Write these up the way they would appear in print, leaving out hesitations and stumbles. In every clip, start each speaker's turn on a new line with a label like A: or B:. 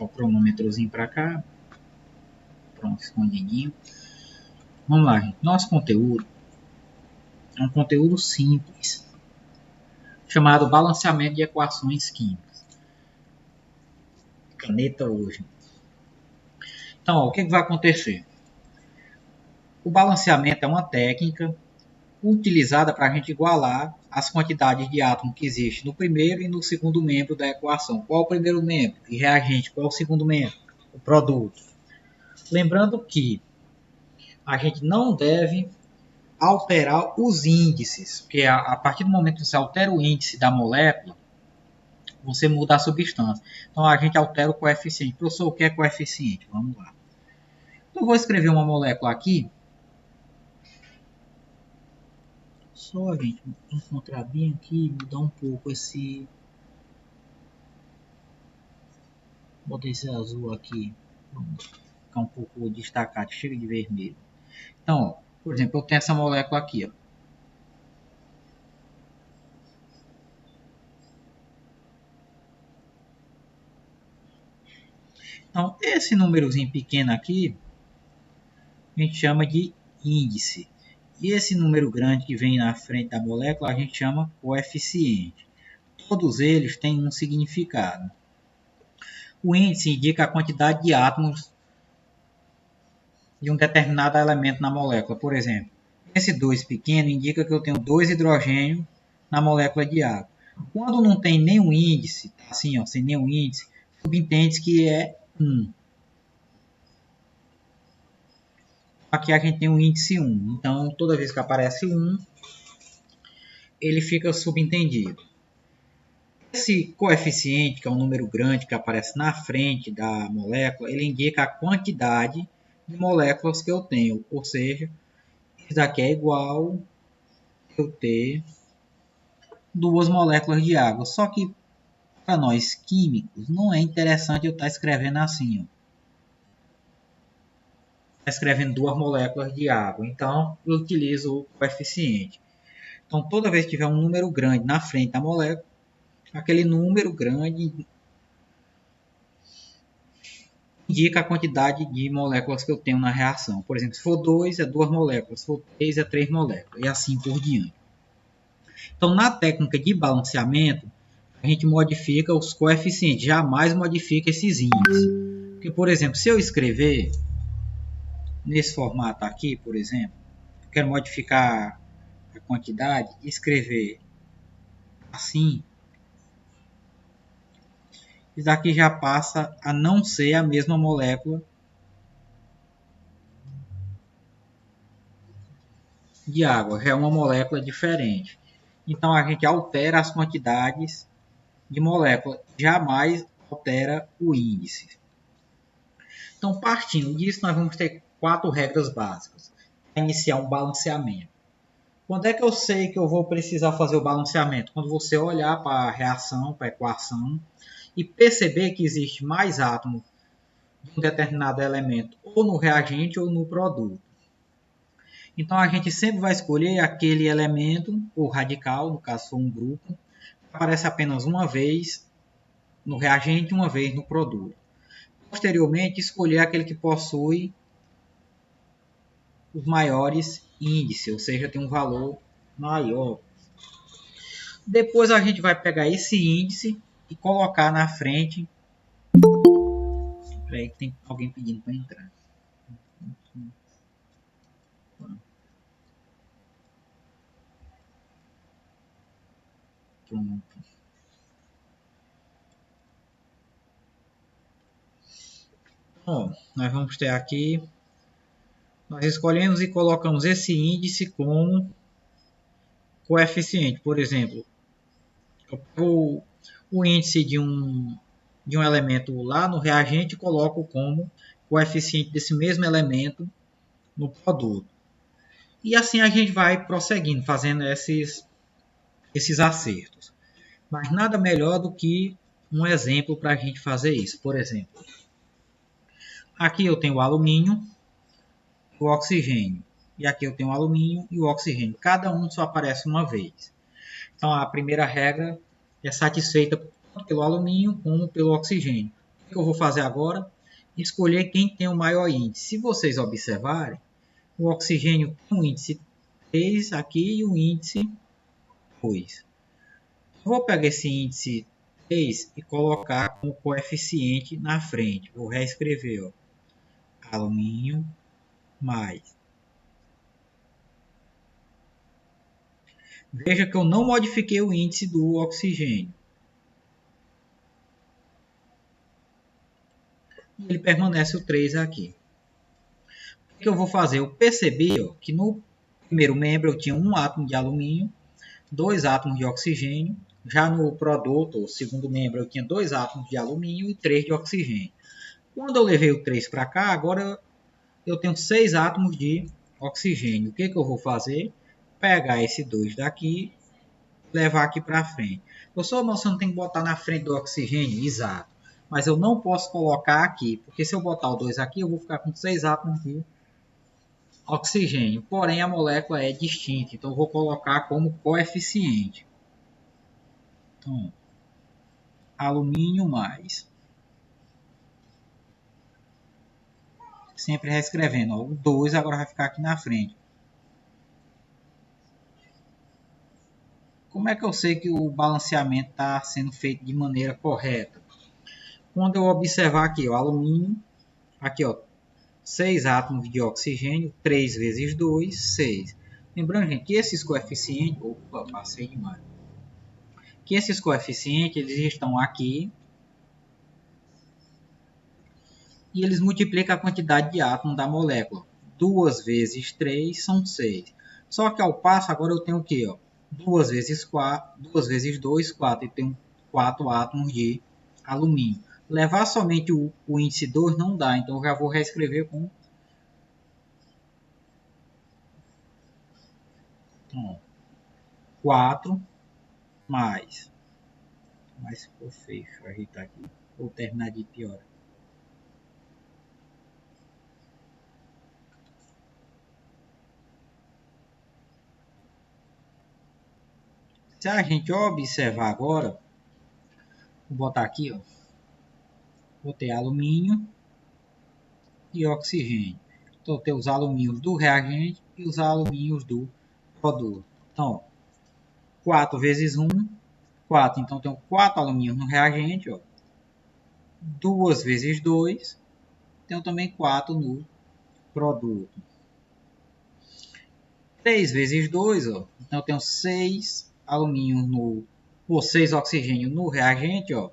A: o cronômetrozinho para cá. Pronto, escondidinho. Vamos lá, gente. Nosso conteúdo é um conteúdo simples, chamado balanceamento de equações químicas. Caneta hoje. Então, ó, o que vai acontecer? O balanceamento é uma técnica utilizada para a gente igualar as quantidades de átomos que existem no primeiro e no segundo membro da equação. Qual é o primeiro membro? E reagente. Qual é o segundo membro? O produto. Lembrando que a gente não deve alterar os índices, porque a partir do momento que você altera o índice da molécula, você muda a substância. Então a gente altera o coeficiente. Professor, o que é coeficiente? Vamos lá. Então, eu vou escrever uma molécula aqui. Só a gente encontrar bem aqui, mudar um pouco esse... Bota esse azul aqui. Vamos ficar um pouco destacado. Chega de vermelho. Então, ó, por exemplo, eu tenho essa molécula aqui, ó. Então, esse númerozinho pequeno aqui, a gente chama de índice. E esse número grande que vem na frente da molécula, a gente chama coeficiente. Todos eles têm um significado. O índice indica a quantidade de átomos de um determinado elemento na molécula. Por exemplo, esse 2 pequeno indica que eu tenho 2 hidrogênios na molécula de água. Quando não tem nenhum índice, assim, ó, sem nenhum índice, subentende que é 1. Aqui a gente tem o índice 1. Então, toda vez que aparece 1, ele fica subentendido. Esse coeficiente, que é um número grande que aparece na frente da molécula, ele indica a quantidade de moléculas que eu tenho. Ou seja, isso daqui é igual a eu ter 2 moléculas de água. Só que, para nós químicos, não é interessante eu estar escrevendo assim, ó. Escrevendo 2 moléculas de água. Então, eu utilizo o coeficiente. Então, toda vez que tiver um número grande na frente da molécula, aquele número grande indica a quantidade de moléculas que eu tenho na reação. Por exemplo, se for 2, é 2 moléculas. Se for 3, é 3 moléculas. E assim por diante. Então, na técnica de balanceamento, a gente modifica os coeficientes. Jamais modifica esses índices. Porque, por exemplo, se eu escrever nesse formato aqui, por exemplo, eu quero modificar a quantidade e escrever assim, isso aqui já passa a não ser a mesma molécula de água, já é uma molécula diferente. Então a gente altera as quantidades de molécula, jamais altera o índice. Então, partindo disso, nós vamos ter 4 regras básicas para iniciar um balanceamento. Quando é que eu sei que eu vou precisar fazer o balanceamento? Quando você olhar para a reação, para a equação, e perceber que existe mais átomos de um determinado elemento, ou no reagente ou no produto. Então a gente sempre vai escolher aquele elemento, ou radical, no caso for um grupo, que aparece apenas uma vez no reagente e uma vez no produto. Posteriormente, escolher aquele que possui os maiores índices, ou seja, tem um valor maior. Depois a gente vai pegar esse índice e colocar na frente. Espera aí que tem alguém pedindo para entrar. Pronto. Bom, nós vamos ter aqui, nós escolhemos e colocamos esse índice como coeficiente. Por exemplo, o índice de um elemento lá no reagente e coloco como coeficiente desse mesmo elemento no produto. E assim a gente vai prosseguindo, fazendo esses acertos. Mas nada melhor do que um exemplo para a gente fazer isso. Por exemplo, aqui eu tenho o alumínio e o oxigênio. E aqui eu tenho o alumínio e o oxigênio. Cada um só aparece uma vez. Então a primeira regra é satisfeita tanto pelo alumínio como pelo oxigênio. que eu vou fazer agora? Escolher quem tem o maior índice. Se vocês observarem, o oxigênio tem um índice 3 aqui e o índice 2. Vou pegar esse índice 3 e colocar como coeficiente na frente. Vou reescrever, ó, alumínio mais. Veja que eu não modifiquei o índice do oxigênio. E ele permanece o 3 aqui. O que eu vou fazer? Eu percebi, ó, que no primeiro membro eu tinha um átomo de alumínio, 2 átomos de oxigênio. Já no produto, o segundo membro, eu tinha 2 átomos de alumínio e 3 de oxigênio. Quando eu levei o 3 para cá, agora eu tenho 6 átomos de oxigênio. O que eu vou fazer? Pegar esse 2 daqui e levar aqui para frente. Professor, você não tem que botar na frente do oxigênio? Exato. Mas eu não posso colocar aqui, porque se eu botar o 2 aqui, eu vou ficar com 6 átomos de oxigênio. Porém, a molécula é distinta, então eu vou colocar como coeficiente. Então, alumínio mais. Sempre reescrevendo. Ó, o 2 agora vai ficar aqui na frente. Como é que eu sei que o balanceamento está sendo feito de maneira correta? Quando eu observar aqui, o alumínio, aqui ó, 6 átomos de oxigênio, 3 vezes 2, 6. Lembrando, gente, que esses coeficientes... Opa, passei demais. Que esses coeficientes, eles estão aqui. E eles multiplicam a quantidade de átomos da molécula. 2 vezes 3 são 6. Só que ao passo, agora eu tenho o quê? Ó? 2 vezes 4, 2 vezes 2, 4. E tenho 4 átomos de alumínio. Levar somente o índice 2 não dá, então eu já vou reescrever com... Então, 4 mais... Mas ficou feio, deixa eu ajeitar aqui. Vou terminar de piorar. Se a gente observar agora, vou botar aqui, ó. Vou ter alumínio e oxigênio. Então, eu tenho os alumínios do reagente e os alumínios do produto. Então, 4 vezes 1, 4. Então, eu tenho 4 alumínios no reagente. Ó. 2 vezes 2, tenho também 4 no produto. 3 vezes 2, ó. Então, eu tenho 6 alumínios no... Ou 6 oxigênio no reagente. Ó.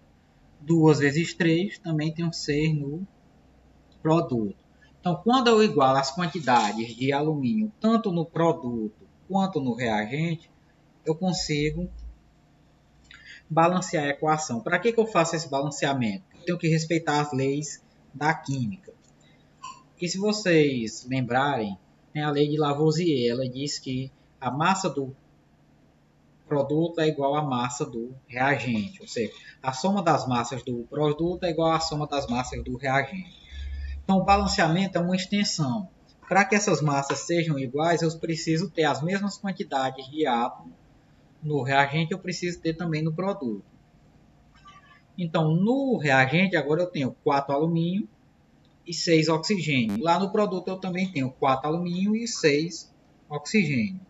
A: 2 vezes 3, também tenho 6 no produto. Então, quando eu igualo as quantidades de alumínio, tanto no produto quanto no reagente, eu consigo balancear a equação. Para que eu faço esse balanceamento? Eu tenho que respeitar as leis da química. E se vocês lembrarem, tem a lei de Lavoisier, ela diz que a massa do produto é igual à massa do reagente, ou seja, a soma das massas do produto é igual à soma das massas do reagente. Então, o balanceamento é uma extensão. Para que essas massas sejam iguais, eu preciso ter as mesmas quantidades de átomo no reagente, eu preciso ter também no produto. Então, no reagente, agora eu tenho 4 alumínio e 6 oxigênio. Lá no produto, eu também tenho 4 alumínio e 6 oxigênio.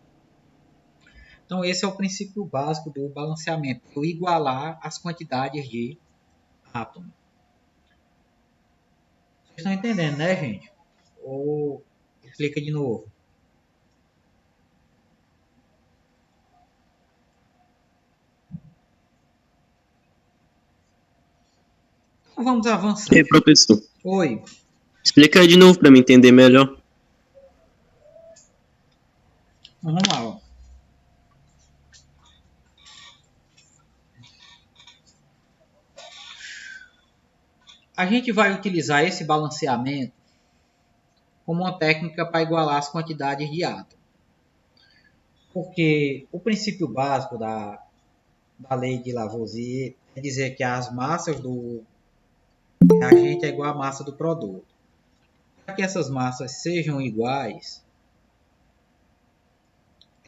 A: Então, esse é o princípio básico do balanceamento, eu igualar as quantidades de átomo. Vocês estão entendendo, né, gente? Ou explica de novo. Então, vamos avançar.
B: E professor,
A: Oi.
B: explica de novo para me entender melhor.
A: Vamos lá. Ó. A gente vai utilizar esse balanceamento como uma técnica para igualar as quantidades de átomos. Porque o princípio básico da lei de Lavoisier é dizer que as massas do reagente é igual à massa do produto. Para que essas massas sejam iguais,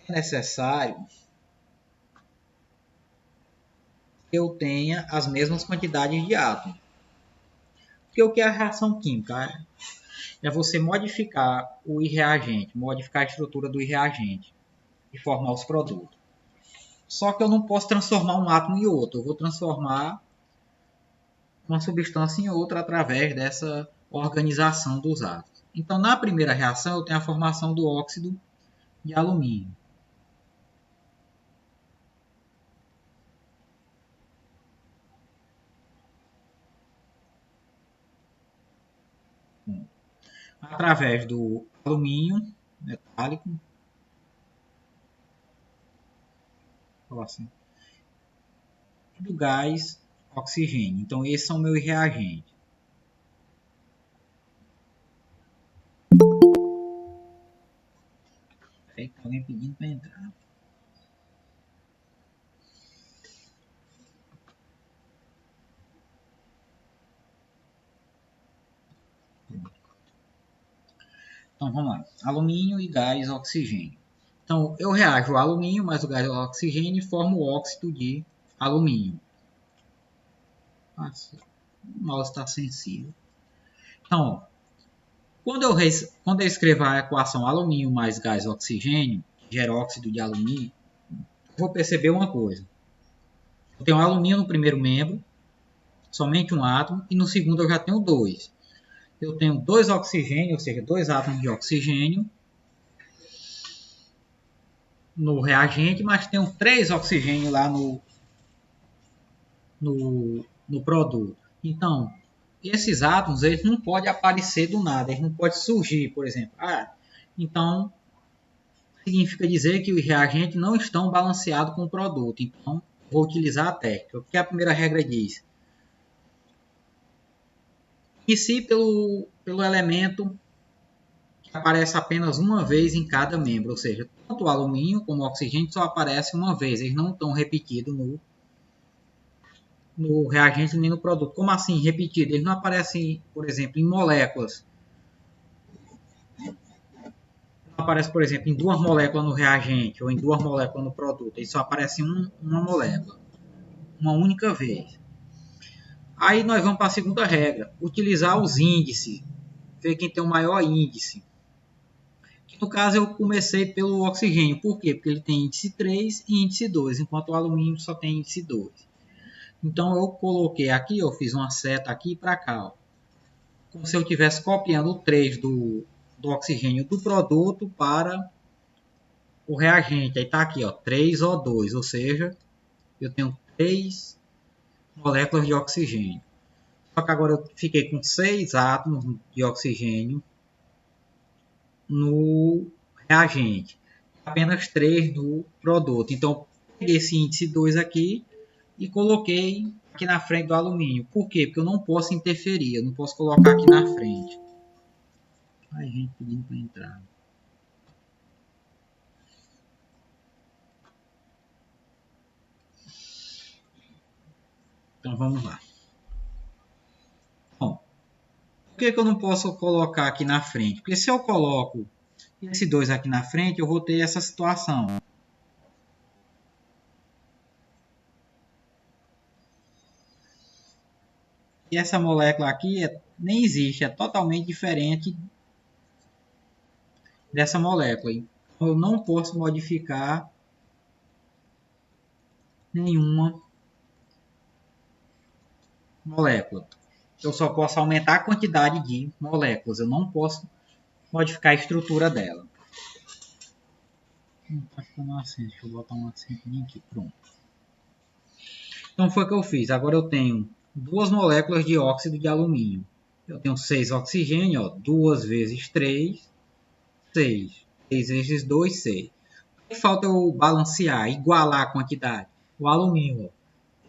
A: é necessário que eu tenha as mesmas quantidades de átomos. Porque o que é a reação química? É você modificar o reagente, modificar a estrutura do reagente e formar os produtos. Só que eu não posso transformar um átomo em outro. Eu vou transformar uma substância em outra através dessa organização dos átomos. Então, na primeira reação, eu tenho a formação do óxido de alumínio. Através do alumínio metálico, assim, do gás oxigênio. Então, esses são meus reagentes. Tem alguém pedindo para entrar. Então, vamos lá. Alumínio e gás oxigênio. Então, eu reajo o alumínio mais o gás oxigênio e formo o óxido de alumínio. Nossa, o mouse está sensível. Então, quando eu escrevo a equação alumínio mais gás oxigênio, que gera óxido de alumínio, eu vou perceber uma coisa. Eu tenho alumínio no primeiro membro, somente um átomo, e no segundo eu já tenho dois. Eu tenho dois oxigênios, ou seja, dois átomos de oxigênio no reagente, mas tenho 3 oxigênios lá no produto. Então, esses átomos eles não podem aparecer do nada, eles não podem surgir, por exemplo. Então, significa dizer que os reagentes não estão balanceados com o produto. Então, vou utilizar a técnica. O que a primeira regra diz? Inicie pelo elemento que aparece apenas uma vez em cada membro, ou seja, tanto o alumínio como o oxigênio só aparecem uma vez, eles não estão repetidos no reagente nem no produto. Como assim repetido? Eles não aparecem, por exemplo, em moléculas. Não aparece, por exemplo, em 2 moléculas no reagente ou em 2 moléculas no produto. Eles só aparecem em uma molécula, uma única vez. Aí nós vamos para a segunda regra, utilizar os índices, ver quem tem o maior índice. No caso, eu comecei pelo oxigênio. Por quê? Porque ele tem índice 3 e índice 2, enquanto o alumínio só tem índice 2. Então, eu coloquei aqui, eu fiz uma seta aqui para cá. Ó. Como se eu estivesse copiando o 3 do oxigênio do produto para o reagente. Aí está aqui, ó, 3O2, ou seja, eu tenho 3 moléculas de oxigênio. Só que agora eu fiquei com 6 átomos de oxigênio no reagente. Apenas 3 do produto. Então, peguei esse índice 2 aqui e coloquei aqui na frente do alumínio. Por quê? Porque eu não posso interferir, eu não posso colocar aqui na frente. Ai, gente pedindo para entrar. Então, vamos lá. Bom, por que eu não posso colocar aqui na frente? Porque se eu coloco esse 2 aqui na frente, eu vou ter essa situação. E essa molécula aqui nem existe, é totalmente diferente dessa molécula. Então, eu não posso modificar nenhuma molécula. Eu só posso aumentar a quantidade de moléculas, eu não posso modificar a estrutura dela. Não está ficando acento, deixa eu botar um acentinho aqui, pronto. Então foi o que eu fiz, agora eu tenho 2 moléculas de óxido de alumínio. Eu tenho 6 oxigênio, ó, 2 vezes 3, 6. 6 vezes 2, 6. O que falta eu balancear, igualar a quantidade? O alumínio, ó.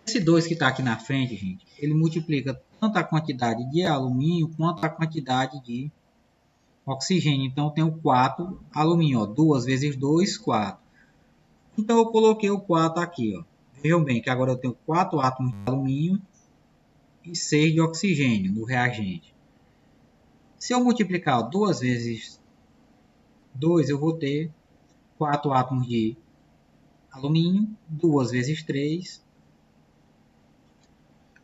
A: Esse 2 que está aqui na frente, gente, ele multiplica tanto a quantidade de alumínio quanto a quantidade de oxigênio. Então, eu tenho 4 alumínio. Ó, 2 vezes 2, 4. Então, eu coloquei o 4 aqui. Ó. Vejam bem que agora eu tenho 4 átomos de alumínio e 6 de oxigênio no reagente. Se eu multiplicar 2 vezes 2, eu vou ter 4 átomos de alumínio. 2 vezes 3,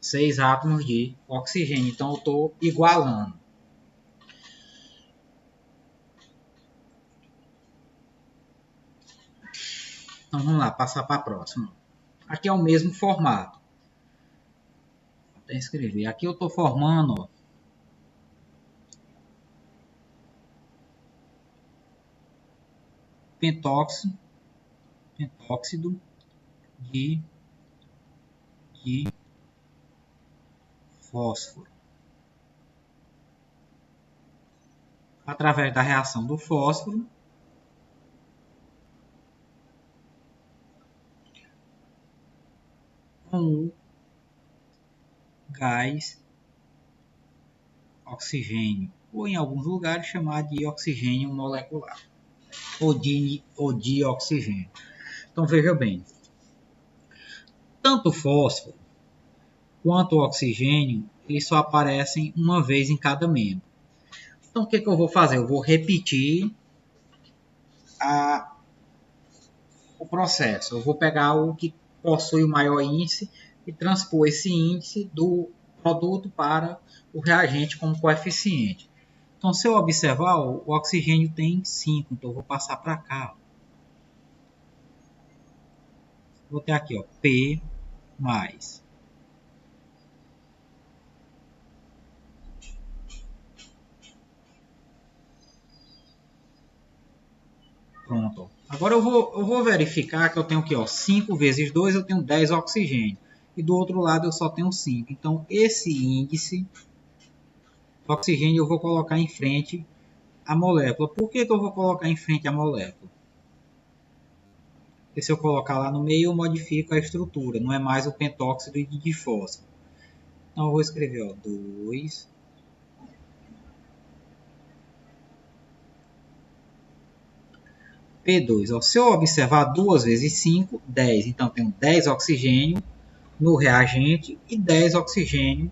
A: 6 átomos de oxigênio. Então, eu estou igualando. Então, vamos lá, passar para a próxima. Aqui é o mesmo formato. Vou até escrever. Aqui eu estou formando, ó, pentóxido de fósforo. Através da reação do fósforo com o gás oxigênio, ou em alguns lugares chamado de oxigênio molecular, ou de oxigênio. Então veja bem, tanto o fósforo quanto o oxigênio, eles só aparecem uma vez em cada membro. Então o que eu vou fazer? Eu vou repetir o processo. Eu vou pegar o que possui o maior índice e transpor esse índice do produto para o reagente como coeficiente. Então, se eu observar, o oxigênio tem 5, então eu vou passar para cá. Vou ter aqui, ó, P mais. Pronto. Agora eu vou verificar que eu tenho aqui, ó, 5 vezes 2, eu tenho 10 oxigênio. E do outro lado eu só tenho 5. Então, esse índice do oxigênio eu vou colocar em frente a molécula. Por que eu vou colocar em frente a molécula? Porque se eu colocar lá no meio, eu modifico a estrutura. Não é mais o pentóxido de fósforo. Então, eu vou escrever, ó, 2. P2. Ó, se eu observar 2 vezes 5, 10. Então, eu tenho 10 oxigênio no reagente e 10 oxigênio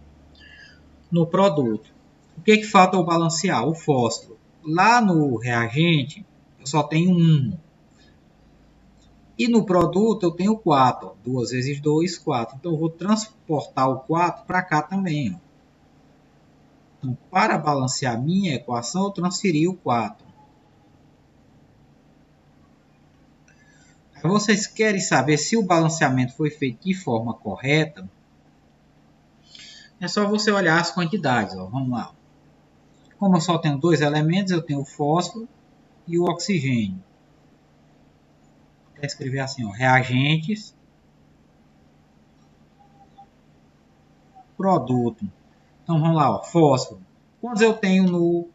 A: no produto. O que falta eu balancear? O fósforo. Lá no reagente, eu só tenho 1. E no produto eu tenho 4. 2 vezes 2, 4. Então eu vou transportar o 4 para cá também. Ó. Então, para balancear a minha equação, eu transferi o 4. Aí vocês querem saber se o balanceamento foi feito de forma correta? É só você olhar as quantidades. Ó. Vamos lá. Como eu só tenho 2 elementos, eu tenho o fósforo e o oxigênio. Vou escrever assim, ó, reagentes, produto. Então vamos lá, ó, fósforo. Quantos eu tenho no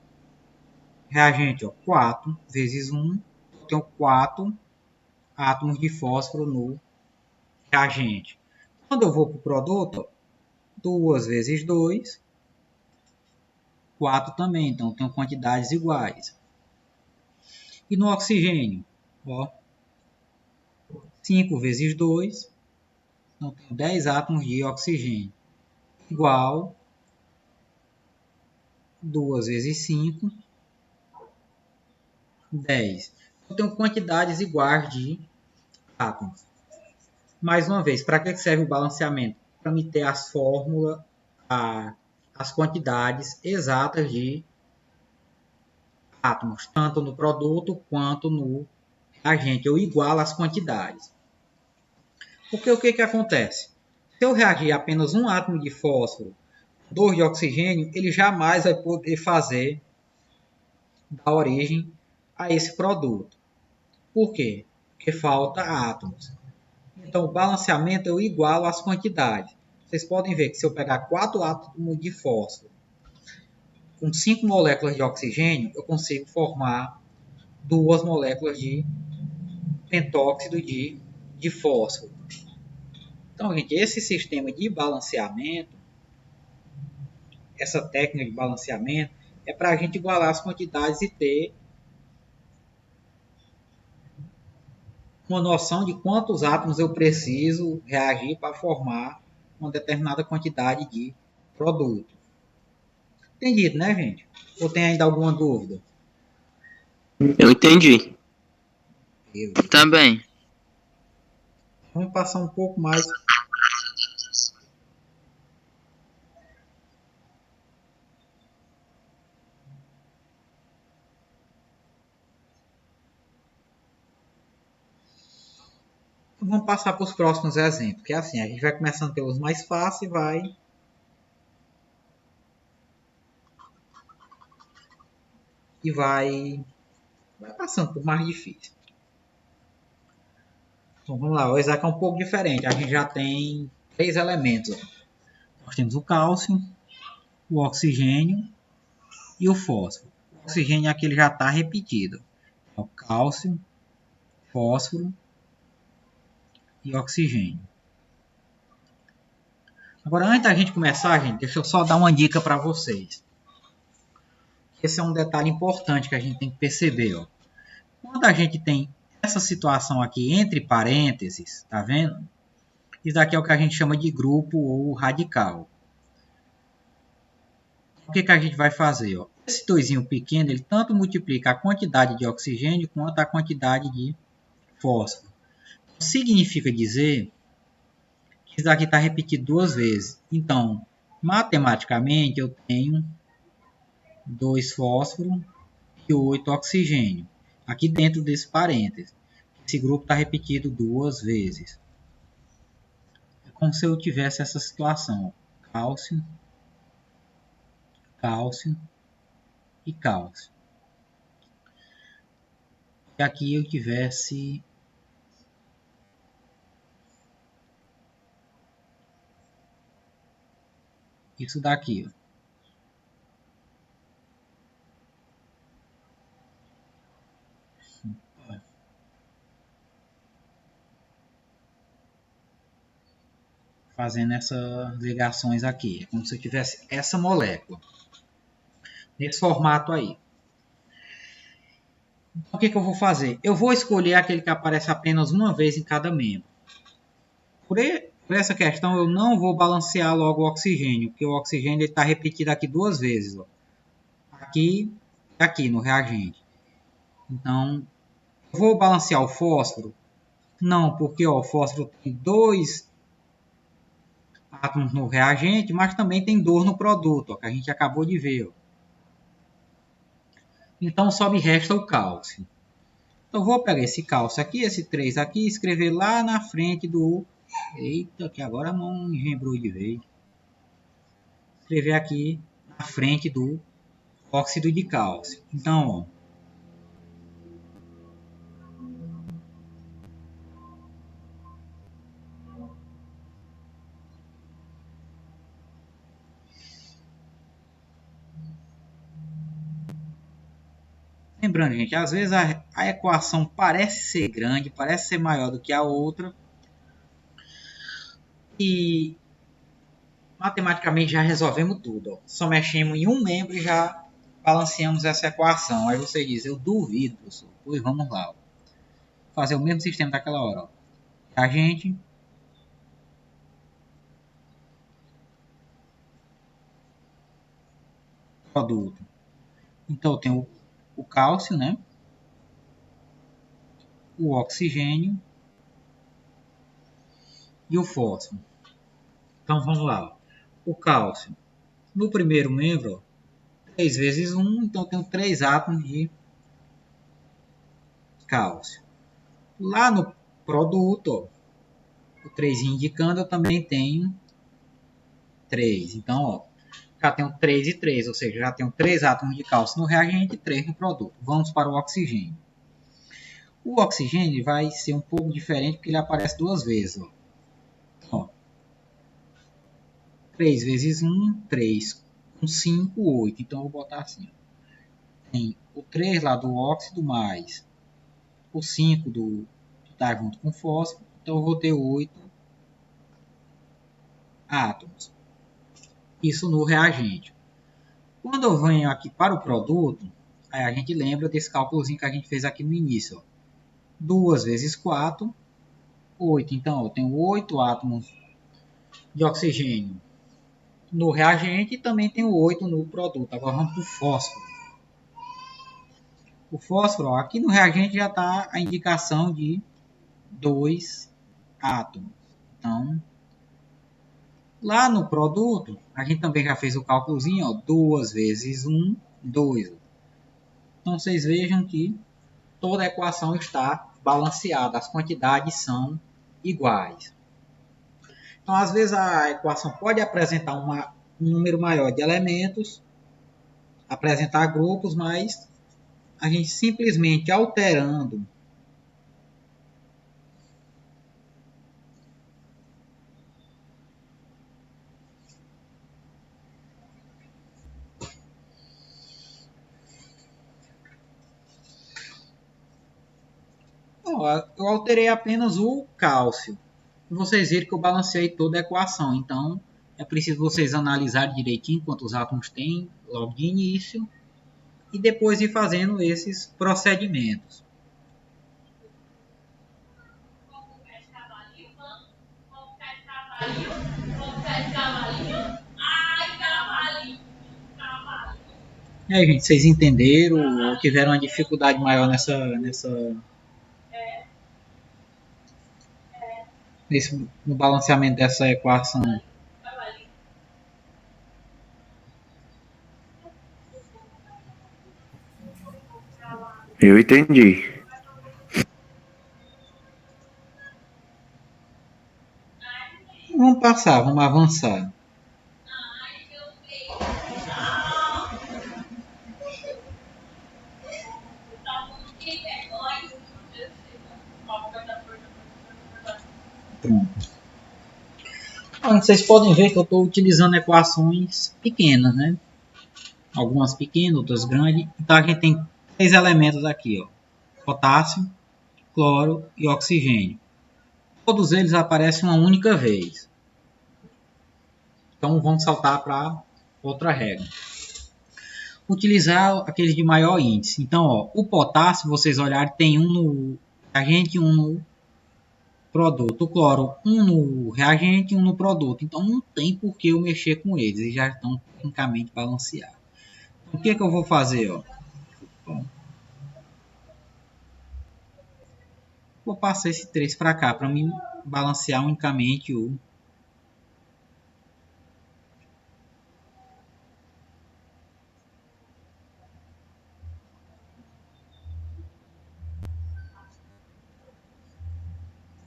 A: reagente? Ó, 4 vezes 1, eu tenho 4 átomos de fósforo no reagente. Quando eu vou para o produto, 2 vezes 2, 4 também, então eu tenho quantidades iguais. E no oxigênio, ó, 5 vezes 2, então eu tenho 10 átomos de oxigênio, igual 2 vezes 5, 10. Eu tenho quantidades iguais de átomos. Mais uma vez, para que serve o balanceamento? Para me ter as fórmulas, as quantidades exatas de átomos, tanto no produto quanto no reagente. Eu igualo as quantidades. Porque o que acontece? Se eu reagir apenas um átomo de fósforo, 2 de oxigênio, ele jamais vai poder fazer dar origem a esse produto. Por quê? Porque falta átomos. Então, o balanceamento eu igualo as quantidades. Vocês podem ver que se eu pegar 4 átomos de fósforo com 5 moléculas de oxigênio, eu consigo formar 2 moléculas de pentóxido de fósforo. Então, gente, esse sistema de balanceamento, essa técnica de balanceamento, é para a gente igualar as quantidades e ter uma noção de quantos átomos eu preciso reagir para formar uma determinada quantidade de produto. Entendido, né, gente? Ou tem ainda alguma dúvida?
B: Eu entendi.
C: Também.
A: Vamos passar um pouco mais. Vamos passar para os próximos exemplos, que é assim, a gente vai começando pelos mais fáceis e vai passando por mais difícil. Então vamos lá, o Isaac é um pouco diferente. A gente já tem 3 elementos. Nós temos o cálcio, o oxigênio e o fósforo. O oxigênio aqui ele já está repetido. É o cálcio, fósforo e oxigênio. Agora, antes da gente começar, gente, deixa eu só dar uma dica para vocês. Esse é um detalhe importante que a gente tem que perceber. Ó. Quando a gente tem essa situação aqui entre parênteses, tá vendo? Isso daqui é o que a gente chama de grupo ou radical. O que a gente vai fazer? Ó? Esse doisinho pequeno, ele tanto multiplica a quantidade de oxigênio quanto a quantidade de fósforo. Significa dizer que isso daqui está repetido 2 vezes. Então, matematicamente, eu tenho 2 fósforo e 8 oxigênio. Aqui dentro desse parênteses. Esse grupo está repetido 2 vezes. É como se eu tivesse essa situação. Cálcio, cálcio e cálcio. E aqui eu tivesse isso daqui. Ó. Fazendo essas ligações aqui. É como se eu tivesse essa molécula. Nesse formato aí. Então, o que eu vou fazer? Eu vou escolher aquele que aparece apenas uma vez em cada membro. Por essa questão, eu não vou balancear logo o oxigênio, porque o oxigênio está repetido aqui 2 vezes. Ó. Aqui e aqui no reagente. Então, eu vou balancear o fósforo? Não, porque ó, o fósforo tem 2 átomos no reagente, mas também tem 2 no produto, ó, que a gente acabou de ver. Ó. Então, só me resta o cálcio. Então, vou pegar esse cálcio aqui, esse 3 aqui, e escrever lá na frente do... Eita, que agora a mão engembrou de vez. Escrever aqui na frente do óxido de cálcio. Então, ó. Lembrando, gente, às vezes a equação parece ser grande, parece ser maior do que a outra. E matematicamente já resolvemos tudo. Ó. Só mexemos em um membro e já balanceamos essa equação. Aí você diz, eu duvido, professor. Pois vamos lá. Ó. Fazer o mesmo sistema daquela hora. Ó. A gente produto. Então eu tenho o cálcio, né? O oxigênio e o fósforo. Então vamos lá. Ó. O cálcio. No primeiro membro, ó, 3 vezes 1, então eu tenho 3 átomos de cálcio. Lá no produto, ó, o 3 indicando, eu também tenho 3. Então, ó, já tenho 3 e 3, ou seja, já tenho 3 átomos de cálcio no reagente e 3 no produto. Vamos para o oxigênio. O oxigênio vai ser um pouco diferente porque ele aparece 2 vezes. Ó. 3 vezes 1, 3. Com 5, 8. Então, eu vou botar assim. Ó. Tem o 3 lá do óxido mais o 5 do que está junto com o fósforo. Então, eu vou ter 8 átomos. Isso no reagente. Quando eu venho aqui para o produto, aí a gente lembra desse cálculozinho que a gente fez aqui no início. Ó. 2 vezes 4, 8. Então, eu tenho 8 átomos de oxigênio no reagente e também tenho 8 no produto. Agora vamos para o fósforo. O fósforo, ó, aqui no reagente já está a indicação de 2 átomos. Então, lá no produto, a gente também já fez o cálculozinho, ó, 2 vezes 1, 2. Então, vocês vejam que toda a equação está balanceada, as quantidades são iguais. Então, às vezes, a equação pode apresentar um número maior de elementos, apresentar grupos, mas a gente simplesmente alterando eu alterei apenas o cálcio. Vocês viram que eu balanceei toda a equação, então é preciso vocês analisarem direitinho quantos átomos tem logo de início e depois ir fazendo esses procedimentos. E aí, gente, vocês entenderam ou tiveram uma dificuldade maior no balanceamento dessa equação?
B: Eu entendi.
A: Vamos passar, vamos avançar. Pronto. Então, vocês podem ver que eu estou utilizando equações pequenas, né? Algumas pequenas, outras grandes. Então a gente tem 3 elementos aqui, ó: potássio, cloro e oxigênio. Todos eles aparecem uma única vez. Então vamos saltar para outra regra. Utilizar aqueles de maior índice. Então, ó, o potássio, vocês olharem, tem um no reagente e um no produto. O cloro, um no reagente e um no produto. Então não tem por que eu mexer com eles. Eles já estão tecnicamente balanceados. Então, o que eu vou fazer? Ó? Bom, vou passar esse 3 para cá, para mim balancear unicamente o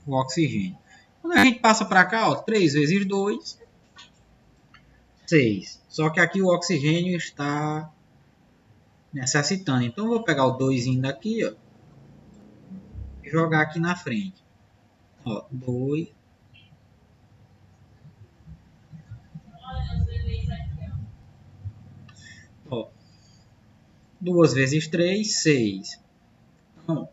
A: oxigênio. Quando a gente passa para cá, ó, 3 vezes 2, 6. Só que aqui o oxigênio está necessitando. Então eu vou pegar o 2 daqui, ó, e jogar aqui na frente. Ó, 2. Ó, 2 vezes 3, 6. Então,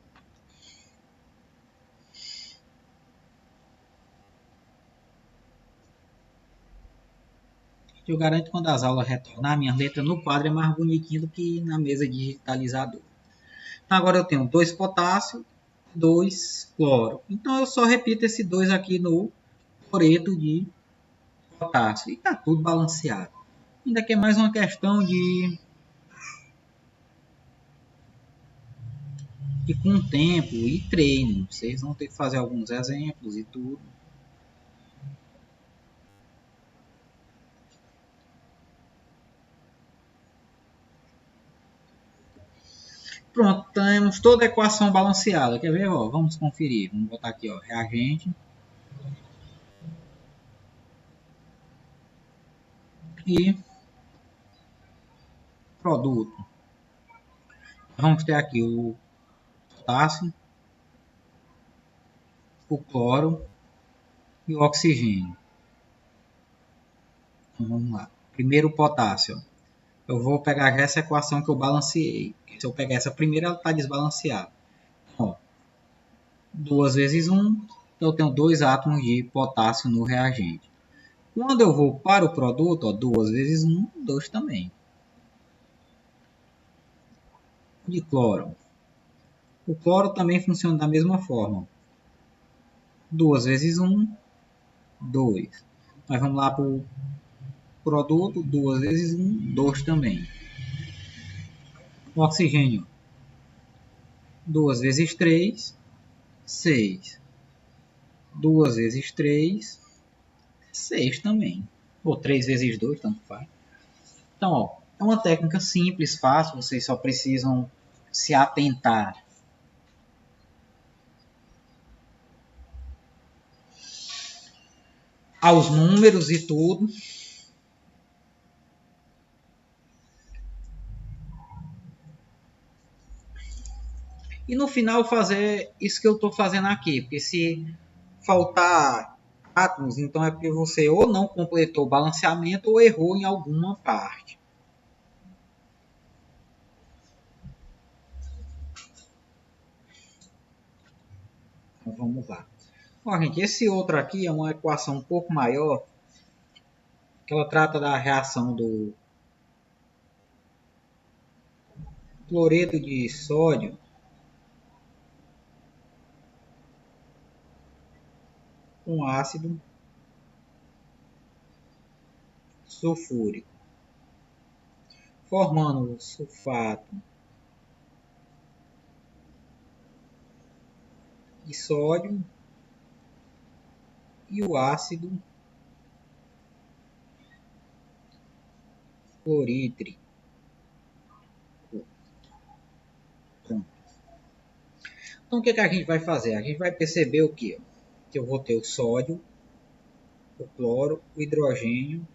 A: eu garanto que quando as aulas retornar, minha letra no quadro é mais bonitinha do que na mesa digitalizador. Então, agora eu tenho 2 potássio, 2 cloro. Então eu só repito esse 2 aqui no cloreto de potássio. E está tudo balanceado. Ainda que é mais uma questão de com tempo e treino. Vocês vão ter que fazer alguns exemplos e tudo. Pronto, temos toda a equação balanceada. Quer ver? Ó, vamos conferir. Vamos botar aqui, ó, reagente e produto. Vamos ter aqui o potássio, o cloro e o oxigênio. Então, vamos lá. Primeiro o potássio. Eu vou pegar essa equação que eu balanceei. Se eu pegar essa primeira, ela está desbalanceada. Ó, 2 vezes 1, eu tenho 2 átomos de potássio no reagente. Quando eu vou para o produto, ó, 2 vezes 1, 2 também. De cloro. O cloro também funciona da mesma forma. 2 vezes 1, 2. Mas vamos lá para o produto, 2 vezes 1, 2 também. O oxigênio, 2 vezes 3, 6. 2 vezes 3, 6 também. Ou 3 vezes 2, tanto faz. Então, ó, é uma técnica simples, fácil, vocês só precisam se atentar aos números e tudo. E no final fazer isso que eu estou fazendo aqui, porque se faltar átomos, então é porque você ou não completou o balanceamento ou errou em alguma parte. Então vamos lá. Bom, gente, esse outro aqui é uma equação um pouco maior, que ela trata da reação do cloreto de sódio com ácido sulfúrico, formando o sulfato de sódio e o ácido clorídrico. Então o que a gente vai fazer? A gente vai perceber o quê? Que eu vou ter o sódio, o cloro, o hidrogênio,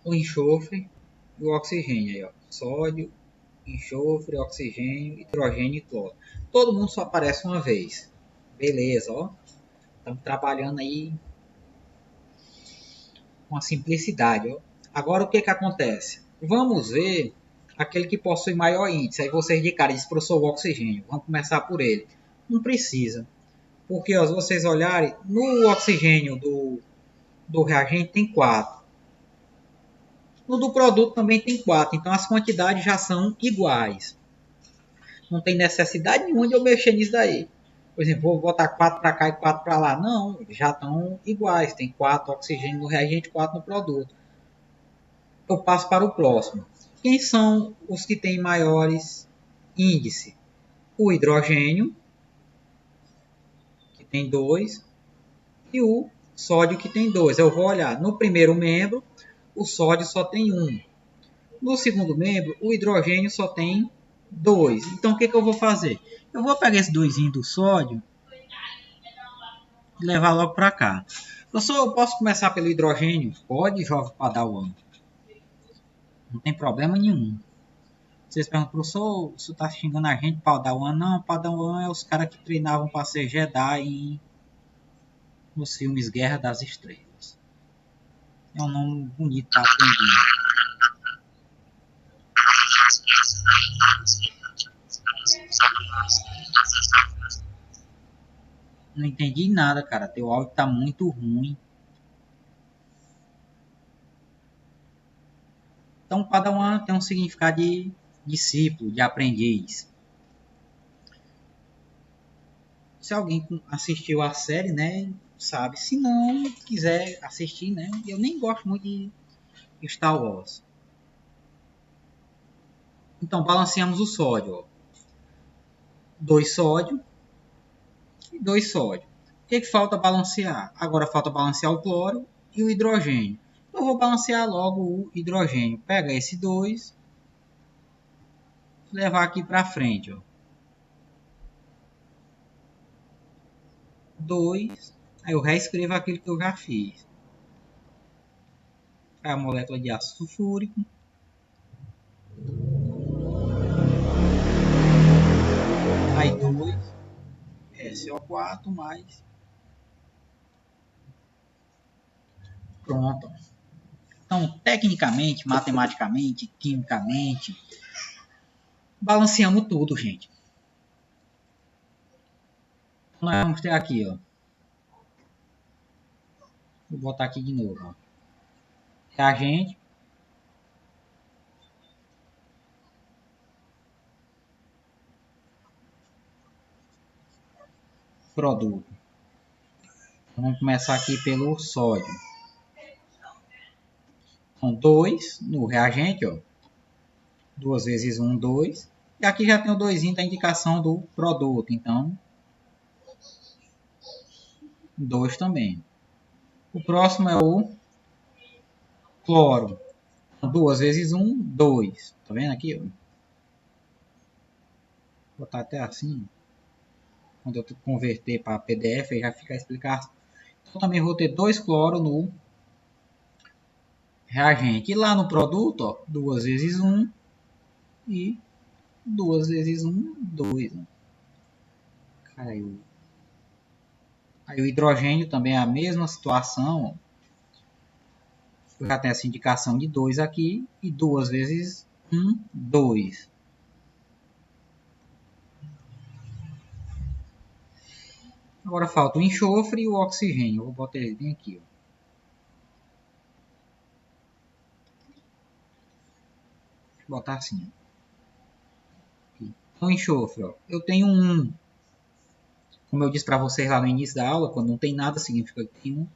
A: o enxofre e o oxigênio. Aí, ó. Sódio, enxofre, oxigênio, hidrogênio e cloro. Todo mundo só aparece uma vez. Beleza, ó. Estamos trabalhando aí com a simplicidade, ó. Agora o que acontece? Vamos ver aquele que possui maior índice. Aí vocês de cara dizem, professor, o oxigênio. Vamos começar por ele. Não precisa. Porque ó, se vocês olharem, no oxigênio do reagente tem 4. No do produto também tem 4. Então as quantidades já são iguais. Não tem necessidade nenhuma de eu mexer nisso daí. Por exemplo, vou botar 4 para cá e 4 para lá. Não, já estão iguais. Tem 4 oxigênio no reagente e 4 no produto. Eu passo para o próximo. Quem são os que têm maiores índices? O hidrogênio, que tem 2, e o sódio, que tem 2. Eu vou olhar no primeiro membro, o sódio só tem 1. No segundo membro, o hidrogênio só tem 2. Então, o que eu vou fazer? Eu vou pegar esse 2 do sódio e levar logo para cá. Eu posso começar pelo hidrogênio? Pode, jovem Padawan. Não tem problema nenhum. Vocês perguntam, professor, você está xingando a gente, Padawan? Não, Padawan é os caras que treinavam para ser Jedi nos filmes Guerra das Estrelas. É um nome bonito para aprender. Não entendi nada, cara. Teu áudio tá muito ruim. Então, Padawan tem um significado de discípulo, de aprendiz. Se alguém assistiu a série, né, sabe. Se não quiser assistir, né, eu nem gosto muito de Star Wars. Então, balanceamos o sódio. Ó. 2 sódio e 2 sódio. O que falta balancear? Agora falta balancear o cloro e o hidrogênio. Eu vou balancear logo o hidrogênio. Pega esse 2, levar aqui para frente. Ó. 2, aí eu reescrevo aquilo que eu já fiz. É a molécula de ácido sulfúrico. Aí 2, SO4 mais. Pronto. Então, tecnicamente, matematicamente, quimicamente, balanceamos tudo, gente. Nós vamos ter aqui, ó. Vou botar aqui de novo, ó. Reagente. Produto. Vamos começar aqui pelo sódio. São 2 no reagente, ó. 2 vezes 1, 2. E aqui já tem o 2 da indicação do produto. Então, 2 também. O próximo é o cloro. 2 vezes 1, 2. Tá vendo aqui? Ó? Vou botar até assim. Quando eu converter para PDF, aí já fica a explicação. Então, também vou ter 2 cloro no reagente. E lá no produto, ó, 2 vezes 1 e 2 vezes 1, 2. Né? Caiu. Aí o hidrogênio também é a mesma situação. Ó. Eu já tenho essa indicação de 2 aqui. E 2 vezes 1, 2. Agora falta o enxofre e o oxigênio. Eu vou botar ele bem aqui. Ó. Vou botar assim. Aqui. O enxofre, ó. Eu tenho 1. Como eu disse para vocês lá no início da aula, quando não tem nada significa que tem 1.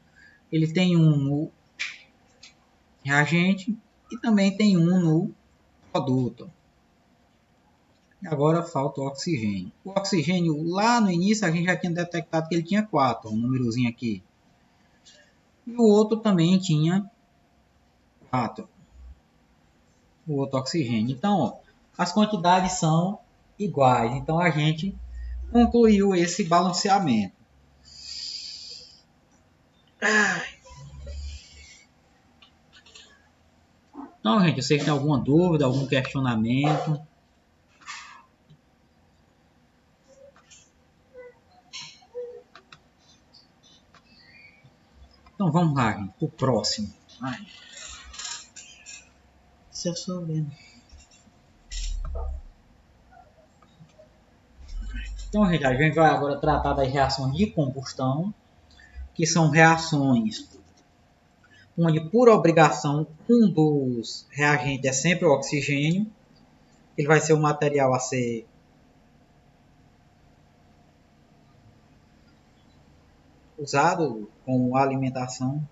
A: Ele tem 1 no reagente e também tem 1 no produto. Agora falta o oxigênio. O oxigênio, lá no início, a gente já tinha detectado que ele tinha 4, um númerozinho aqui. E o outro também tinha 4. O outro oxigênio. Então, ó, as quantidades são iguais. Então, a gente concluiu esse balanceamento. Então, gente, vocês têm alguma dúvida, algum questionamento? Então vamos lá, gente, pro próximo. Ai. Se eu souber. Então, gente, a gente vai agora tratar das reações de combustão, que são reações onde, por obrigação, um dos reagentes é sempre o oxigênio. Ele vai ser o material a ser usado como alimentação.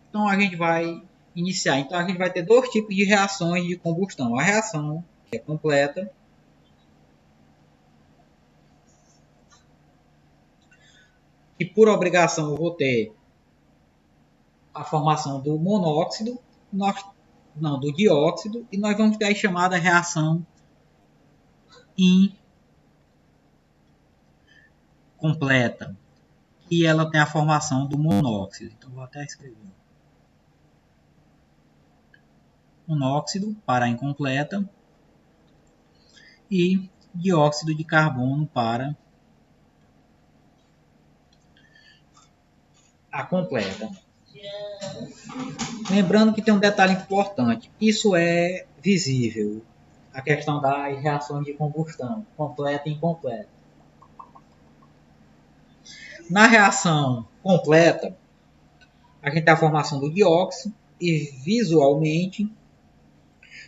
A: Então a gente vai iniciar. Então a gente vai ter 2 tipos de reações de combustão. A reação que é completa, que por obrigação eu vou ter a formação do monóxido, do dióxido, e nós vamos ter a chamada reação incompleta, e ela tem a formação do monóxido. Então vou até escrever. Monóxido para a incompleta e dióxido de carbono para a completa. Lembrando que tem um detalhe importante. Isso é visível. A questão das reações de combustão, completa e incompleta. Na reação completa, a gente tem a formação do dióxido e visualmente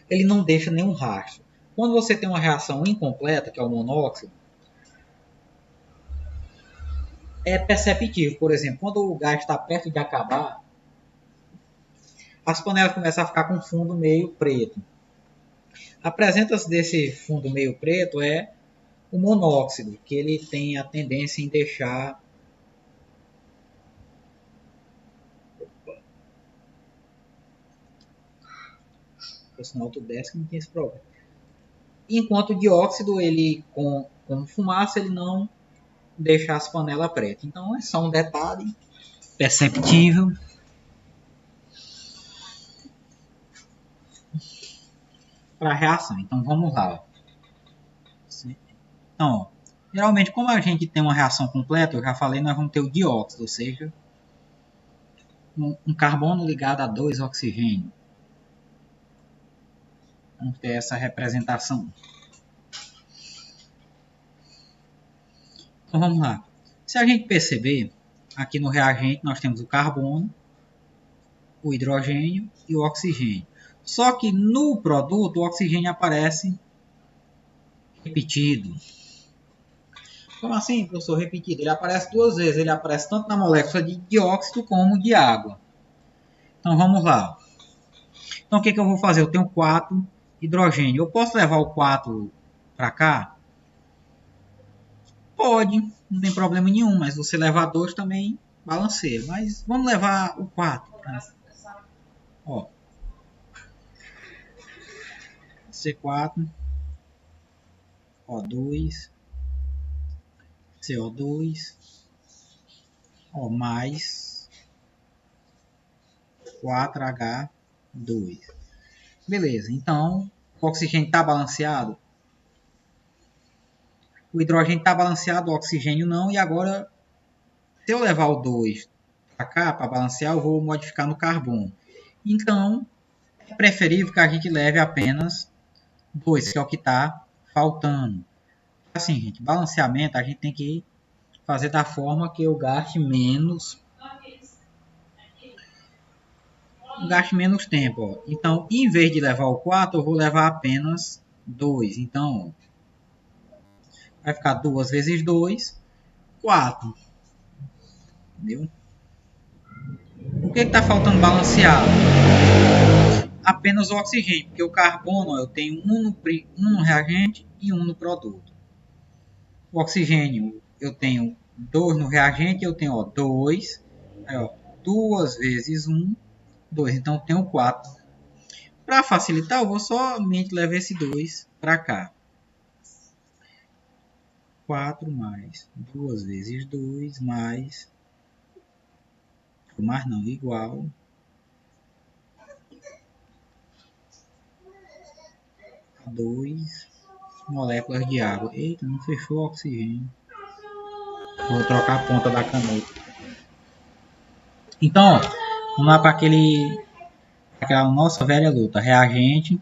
A: ele não deixa nenhum rastro. Quando você tem uma reação incompleta, que é o monóxido, é perceptível. Por exemplo, quando o gás está perto de acabar, as panelas começam a ficar com fundo meio preto. A presença desse fundo meio preto é o monóxido, que ele tem a tendência em deixar o sinal do desce que não tem esse problema. Enquanto o dióxido, ele com fumaça, ele não deixa as panelas pretas. Então é só um detalhe perceptível. Para a reação. Então vamos lá. Então, ó, geralmente, como a gente tem uma reação completa, eu já falei, nós vamos ter o dióxido, ou seja, um carbono ligado a 2 oxigênios. Vamos ter essa representação. Então vamos lá. Se a gente perceber, aqui no reagente nós temos o carbono, o hidrogênio e o oxigênio. Só que no produto o oxigênio aparece repetido. Como assim, professor, repetido? Ele aparece 2 vezes. Ele aparece tanto na molécula de dióxido como de água. Então vamos lá. Então o que eu vou fazer? Eu tenho 4 hidrogênio. Eu posso levar o 4 para cá? Pode, não tem problema nenhum. Mas você levar 2 também balanceia. Mas vamos levar o 4. Ó, C4, O2, CO2, ó, mais 4H2. Beleza, então o oxigênio está balanceado? O hidrogênio está balanceado, o oxigênio não. E agora, se eu levar o 2 para cá, para balancear, eu vou modificar no carbono. Então, é preferível que a gente leve apenas 2, que é o que está faltando. Assim, gente, balanceamento a gente tem que fazer da forma que eu gaste menos tempo. Ó. Então, em vez de levar o 4, eu vou levar apenas 2. Então, vai ficar 2 vezes 2, 4. Entendeu? O que está faltando balanceado? Apenas o oxigênio, porque o carbono eu tenho um no reagente e um no produto. O oxigênio eu tenho 2 no reagente, eu tenho 2, 2 vezes 1, 2, então eu tenho 4. Para facilitar, eu vou somente levar esse 2 para cá. 4 mais 2 vezes 2 mais não, igual 2 moléculas de água. Eita, não fechou o oxigênio. Vou trocar a ponta da caneta. Então, ó, vamos lá para aquela nossa velha luta. Reagente.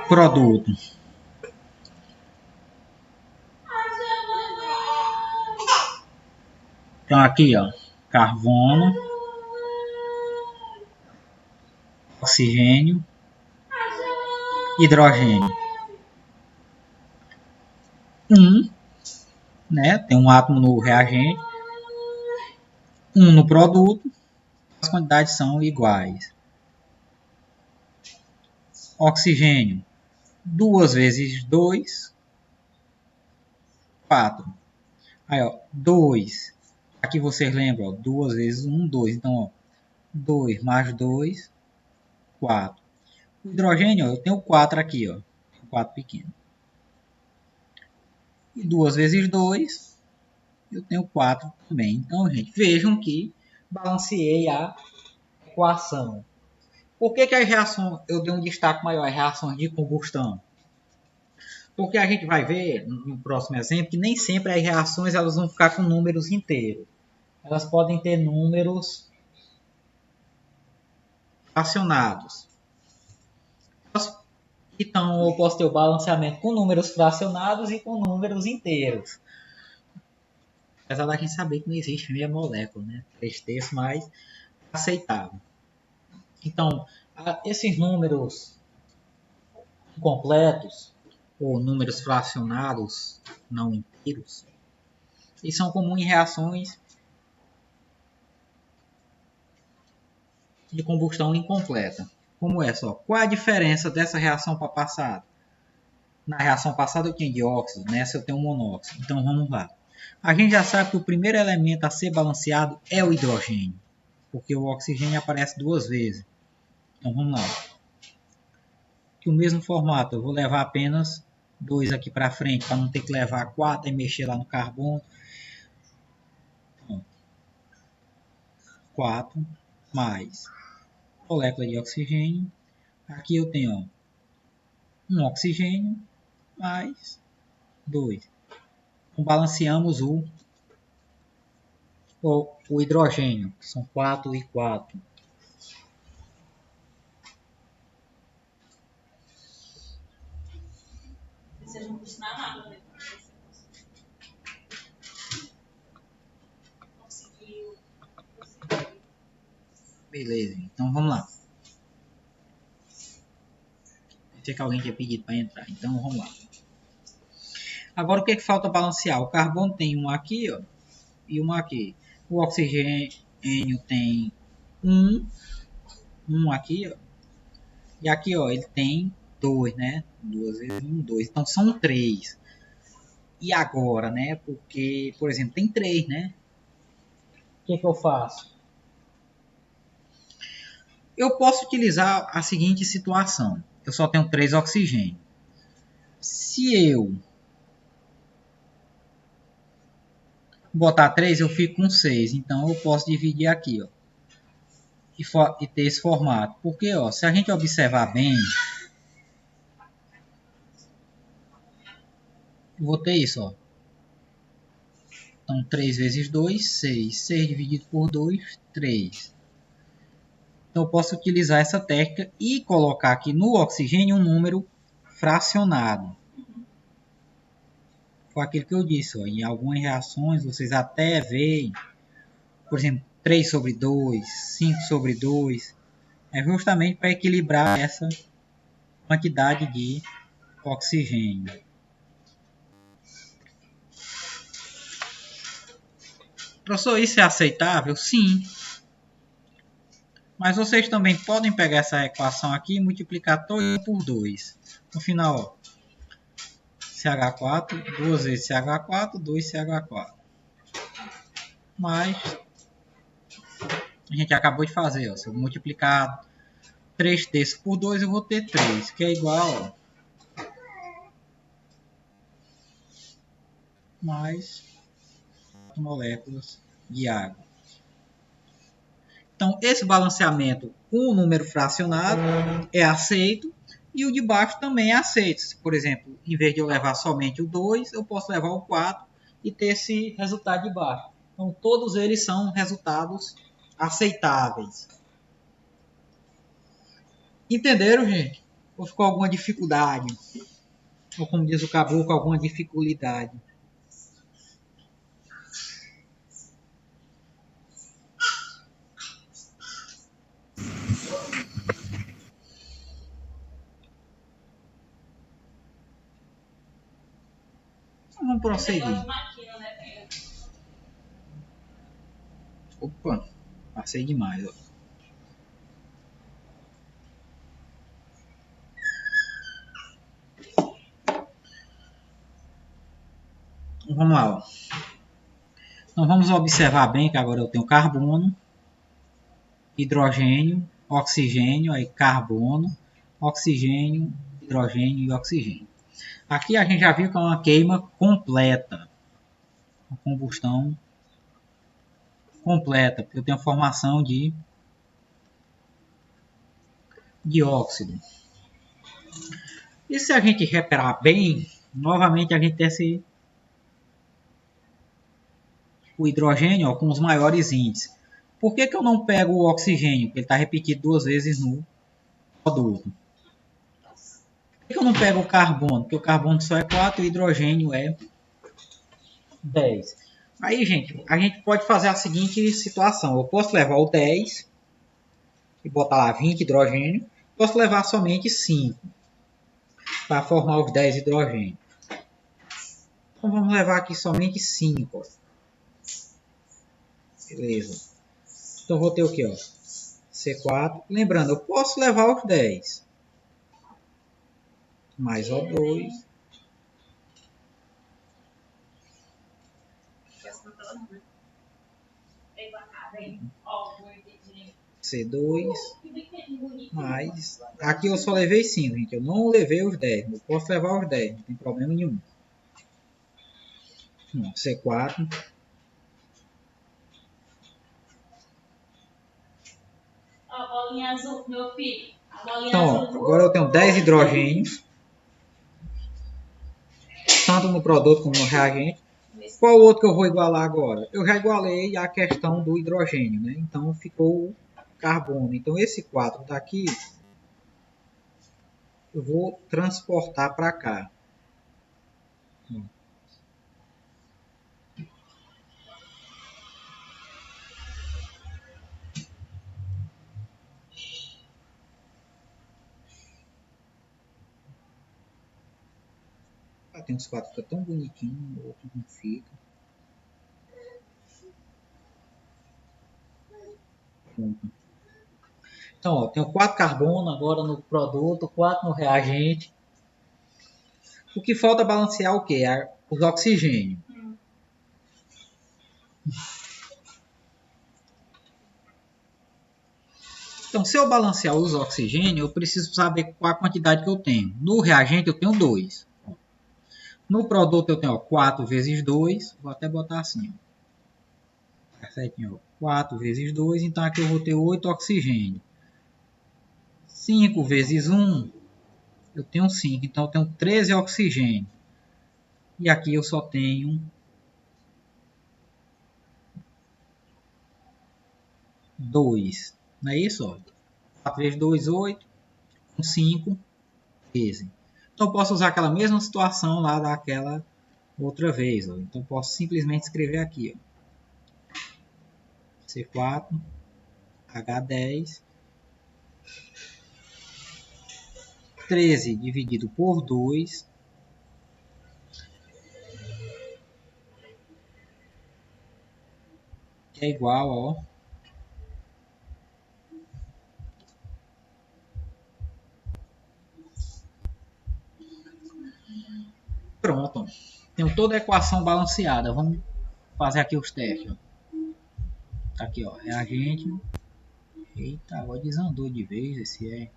A: Produto. Então aqui, ó, carbono, oxigênio, hidrogênio. Né? Tem um átomo no reagente, no produto. As quantidades são iguais. Oxigênio, 2 vezes 2, 4. Aí, ó, 2. Aqui vocês lembram, ó, 2 vezes 1, 2. Então, ó, 2 mais 2, 4. O hidrogênio, ó, eu tenho 4 aqui, ó. 4 pequeno. E 2 vezes 2, eu tenho 4 também. Então, gente, vejam que balanceei a equação. Por que as reações, eu dei um destaque maior às reações de combustão? Porque a gente vai ver no próximo exemplo que nem sempre as reações elas vão ficar com números inteiros. Elas podem ter números fracionados. Então, eu posso ter o balanceamento com números fracionados e com números inteiros. Apesar da gente saber que não existe meia molécula, né? 3/3, mas aceitável. Então, esses números incompletos ou números fracionados não inteiros, eles são comuns em reações de combustão incompleta. Como essa, ó. Qual é a diferença dessa reação para a passada? Na reação passada eu tinha dióxido, nessa eu tenho monóxido. Então vamos lá. A gente já sabe que o primeiro elemento a ser balanceado é o hidrogênio, porque o oxigênio aparece 2 vezes. Então vamos lá. Que o mesmo formato, eu vou levar apenas 2 aqui para frente, para não ter que levar 4 e mexer lá no carbono. Então, 4 mais molécula de oxigênio. Aqui eu tenho, ó, um oxigênio mais 2. Então, balanceamos o hidrogênio, que são 4 e 4. Vocês não ensinar nada, né? Beleza, então vamos lá. Sei que alguém tinha pedido para entrar, então vamos lá. Agora o que falta balancear? O carbono tem um aqui, ó, e um aqui. O oxigênio tem um aqui, ó, e aqui, ó, ele tem 2, né? 2 vezes 1, 2. Então são 3. E agora, né? Porque, por exemplo, tem 3, né? O que eu faço? Eu posso utilizar a seguinte situação. Eu só tenho 3 oxigênio. Se eu botar 3, eu fico com 6. Então eu posso dividir aqui, ó. E ter esse formato. Porque, ó, se a gente observar bem, eu vou ter isso, ó. Então 3 vezes 2, 6. 6 dividido por 2, 3. Então eu posso utilizar essa técnica e colocar aqui no oxigênio um número fracionado. Foi aquilo que eu disse, ó, em algumas reações vocês até veem, por exemplo, 3 sobre 2, 5 sobre 2, é justamente para equilibrar essa quantidade de oxigênio. Professor, isso é aceitável? Sim. Mas vocês também podem pegar essa equação aqui e multiplicar toda por 2. No final, ó, CH4, 2 vezes CH4, 2 CH4. Mas a gente acabou de fazer, ó, se eu multiplicar 3 terços por 2, eu vou ter 3, que é igual a mais moléculas de água. Então, esse balanceamento com o número fracionado é aceito e o de baixo também é aceito. Por exemplo, em vez de eu levar somente o 2, eu posso levar o 4 e ter esse resultado de baixo. Então, todos eles são resultados aceitáveis. Entenderam, gente? Ou ficou alguma dificuldade? Ou como diz o caboclo, alguma dificuldade? Então, vamos prosseguir. Opa, passei demais. Ó. Então, vamos lá. Ó. Então vamos observar bem que agora eu tenho carbono, hidrogênio, oxigênio, aí carbono, oxigênio, hidrogênio e oxigênio. Aqui a gente já viu que é uma queima completa, uma combustão completa, porque eu tenho a formação de dióxido. E se a gente reparar bem, novamente a gente tem o hidrogênio ó, com os maiores índices. Por que eu não pego o oxigênio? Porque ele está repetido 2 vezes no produto. Por que eu não pego o carbono? Porque o carbono só é 4 e o hidrogênio é 10. Aí, gente, a gente pode fazer a seguinte situação. Eu posso levar o 10 e botar lá 20 hidrogênio. Posso levar somente 5 para formar os 10 hidrogênios. Então vamos levar aqui somente 5. Beleza. Então vou ter o que? C4. Lembrando, eu posso levar os 10. Mais O2. C2. Mais. Aqui eu só levei 5, gente. Eu não levei os 10. Eu posso levar os 10. Não tem problema nenhum. C4.
C: A bolinha azul, meu filho.
A: Então, ó, agora eu tenho 10 hidrogênios. Tanto no produto como no reagente. Qual outro que eu vou igualar agora? Eu já igualei a questão do hidrogênio, né? Então ficou o carbono. Então esse 4 daqui eu vou transportar para cá. Tem uns 4 que ficam tão bonitinhos, o outro não fica. Então, ó, tenho 4 carbono agora no produto, 4 no reagente. O que falta balancear o quê? Os oxigênios. Então, se eu balancear os oxigênios, eu preciso saber qual a quantidade que eu tenho. No reagente, eu tenho 2. No produto, eu tenho 4 vezes 2. Vou até botar assim. Ó. Certinho, 4 vezes 2. Então, aqui eu vou ter 8 oxigênios. 5 vezes 1, eu tenho 5. Então, eu tenho 13 oxigênios. E aqui eu só tenho 2. Não é isso? Ó. 4 vezes 2, 8. Com 5, 13. Então, eu posso usar aquela mesma situação lá daquela outra vez. Ó. Então, eu posso simplesmente escrever aqui. Ó. C4, H10. 13 dividido por 2. Que é igual, ó. Pronto. Tenho toda a equação balanceada. Vamos fazer aqui os testes. Tá aqui, ó. Reagente. Eita, agora desandou de vez. Esse é.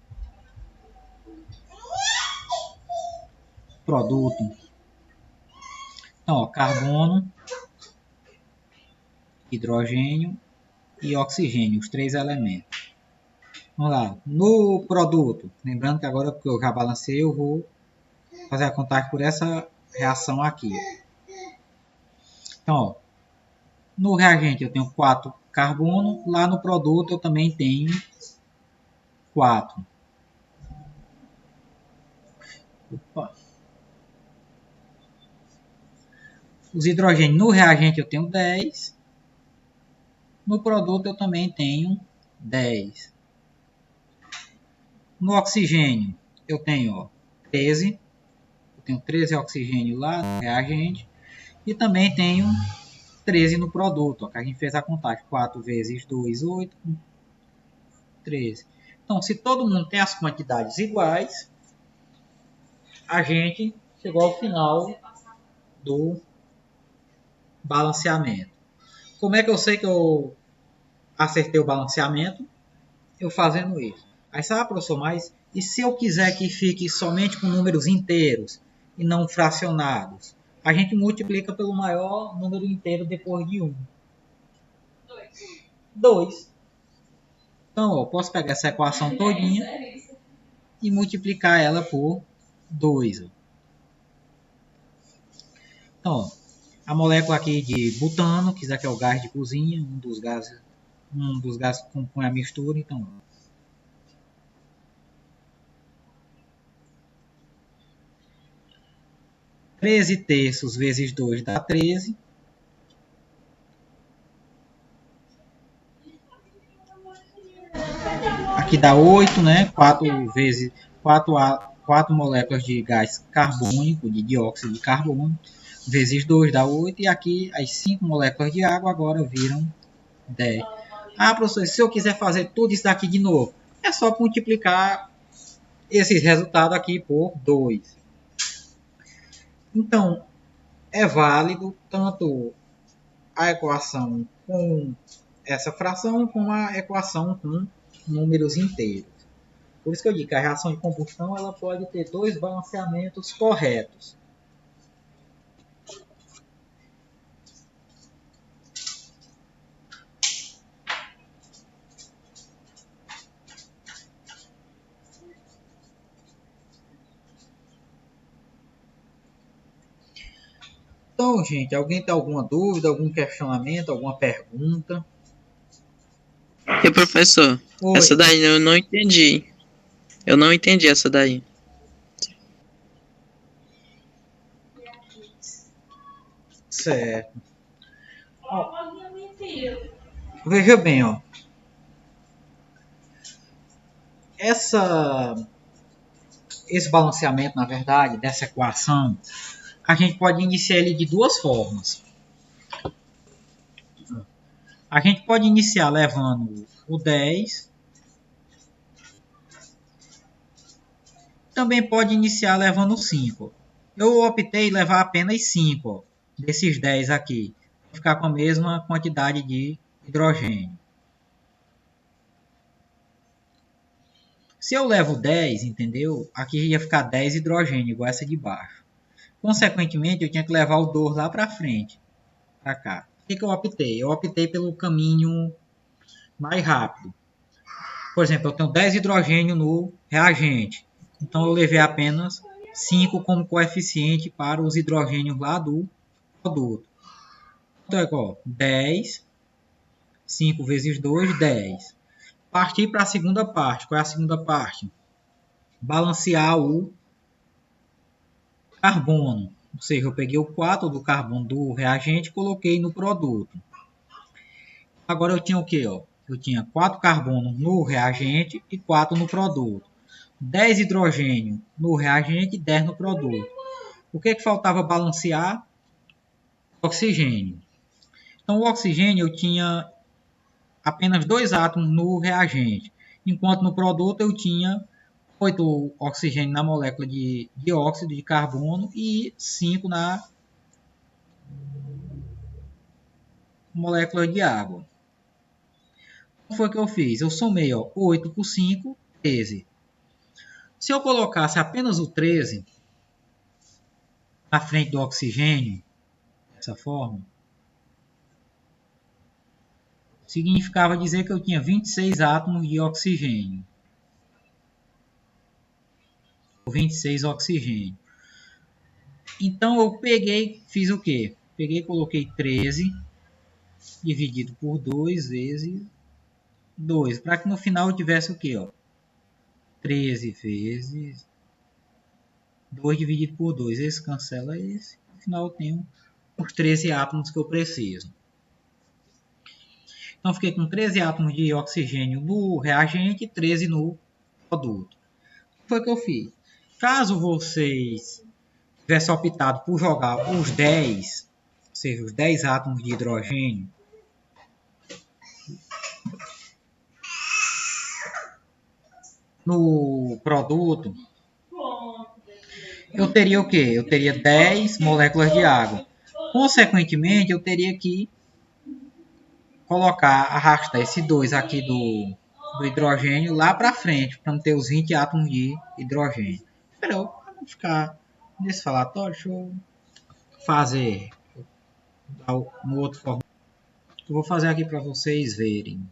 A: Produto. Então, ó, carbono, hidrogênio e oxigênio. Os 3 elementos. Vamos lá. No produto. Lembrando que agora que eu já balancei, eu vou fazer a contagem por essa reação aqui. Então, ó, no reagente eu tenho 4 carbono, lá no produto eu também tenho 4. Opa. Os hidrogênios no reagente eu tenho 10. No produto eu também tenho 10. No oxigênio eu tenho, ó, 13. Tenho 13 oxigênio lá no reagente. E também tenho 13 no produto. Ó, que a gente fez a contagem. 4 vezes 2, 8. 13. Então, se todo mundo tem as quantidades iguais, a gente chegou ao final do balanceamento. Como é que eu sei que eu acertei o balanceamento? Eu fazendo isso. Aí sabe, professor, mas e se eu quiser que fique somente com números inteiros e não fracionados? A gente multiplica pelo maior número inteiro depois de 1. 2. Então, ó, eu posso pegar essa equação todinha e multiplicar ela por 2. Então, ó, a molécula aqui de butano, que isso aqui é o gás de cozinha, um dos gases que compõe a mistura. Então, ó, 13 terços vezes 2 dá 13. Aqui dá 8, né? 4 moléculas de gás carbônico, de dióxido de carbono, vezes 2 dá 8. E aqui as 5 moléculas de água agora viram 10. Ah, professor, se eu quiser fazer tudo isso daqui de novo, é só multiplicar esses resultados aqui por 2. Então, é válido tanto a equação com essa fração como a equação com números inteiros. Por isso que eu digo que a reação de combustão ela pode ter 2 balanceamentos corretos. Então, gente, alguém tem alguma dúvida, algum questionamento, alguma pergunta?
B: E professor,
A: Oi.
B: essa daí eu não entendi. Eu não entendi essa daí.
A: Certo. Veja bem, ó. Esse balanceamento, na verdade, dessa equação, a gente pode iniciar ele de 2 formas. A gente pode iniciar levando o 10. Também pode iniciar levando o 5. Eu optei em levar apenas 5, ó, desses 10 aqui, para ficar com a mesma quantidade de hidrogênio. Se eu levo 10, entendeu? Aqui ia ficar 10 hidrogênio, igual essa de baixo. Consequentemente, eu tinha que levar o 2 lá para frente, para cá. O que eu optei? Eu optei pelo caminho mais rápido. Por exemplo, eu tenho 10 hidrogênio no reagente. Então, eu levei apenas 5 como coeficiente para os hidrogênios lá do produto. Então, é igual 10, 5 vezes 2, 10. Partir para a segunda parte. Qual é a segunda parte? Balancear o carbono. Ou seja, eu peguei o 4 do carbono do reagente e coloquei no produto. Agora eu tinha o que? Eu tinha 4 carbonos no reagente e 4 no produto. 10 hidrogênio no reagente e 10 no produto. O que faltava balancear? Oxigênio. Então, o oxigênio eu tinha apenas 2 átomos no reagente, enquanto no produto eu tinha 8 oxigênio na molécula de dióxido de carbono e 5 na molécula de água. O que foi que eu fiz? Eu somei 8 por 5, 13. Se eu colocasse apenas o 13 na frente do oxigênio, dessa forma, significava dizer que eu tinha 26 átomos de oxigênio. 26 oxigênio. Então eu peguei, fiz o quê? Peguei e coloquei 13 dividido por 2 vezes 2. Para que no final eu tivesse o quê? 13 vezes 2 dividido por 2. Esse cancela esse. No final eu tenho os 13 átomos que eu preciso. Então, fiquei com 13 átomos de oxigênio no reagente e 13 no produto. O que foi que eu fiz? Caso vocês tivessem optado por jogar os 10, ou seja, os 10 átomos de hidrogênio no produto, eu teria o quê? Eu teria 10 moléculas de água. Consequentemente, eu teria que arrastar esse 2 aqui do hidrogênio lá para frente, para não ter os 20 átomos de hidrogênio. Para não ficar nesse falatório, deixa eu fazer no outro formato. Eu vou fazer aqui para vocês verem.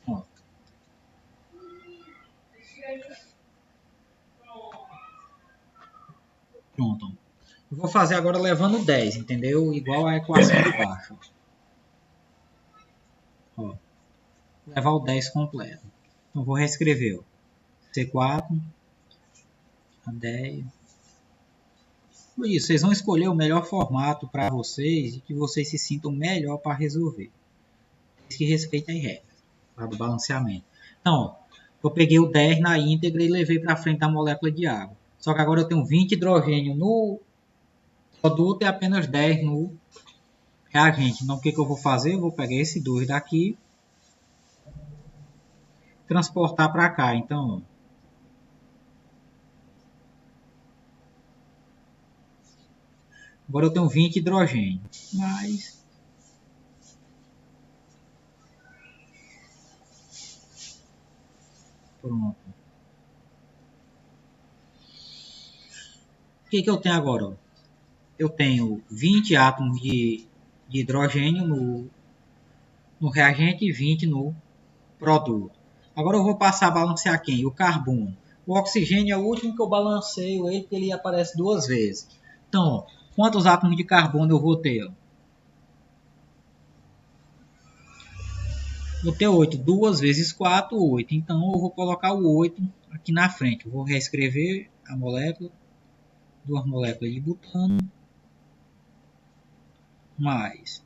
A: Ó. Pronto. Eu vou fazer agora levando 10, entendeu? Igual a equação de baixo. Ó. Levar o 10 completo. Então, vou reescrever. Ó. C4 a 10. Por isso, vocês vão escolher o melhor formato para vocês e que vocês se sintam melhor para resolver. Que respeitem as regras do balanceamento. Então, ó, eu peguei o 10 na íntegra e levei para frente da molécula de água. Só que agora eu tenho 20 hidrogênio no produto e apenas 10 no reagente. Então, o que eu vou fazer? Eu vou pegar esse 2 daqui e transportar para cá. Então, ó, agora eu tenho 20 hidrogênio. Mas pronto. O que eu tenho agora? Eu tenho 20 átomos de hidrogênio no reagente e 20 no produto. Agora eu vou passar a balancear quem? O carbono. O oxigênio é o último que eu balanceio ele, porque ele aparece 2 vezes. Então, ó, quantos átomos de carbono eu vou ter? Vou ter 8. 2 vezes 4, 8. Então, eu vou colocar o 8 aqui na frente. Eu vou reescrever a molécula. 2 moléculas de butano. Mais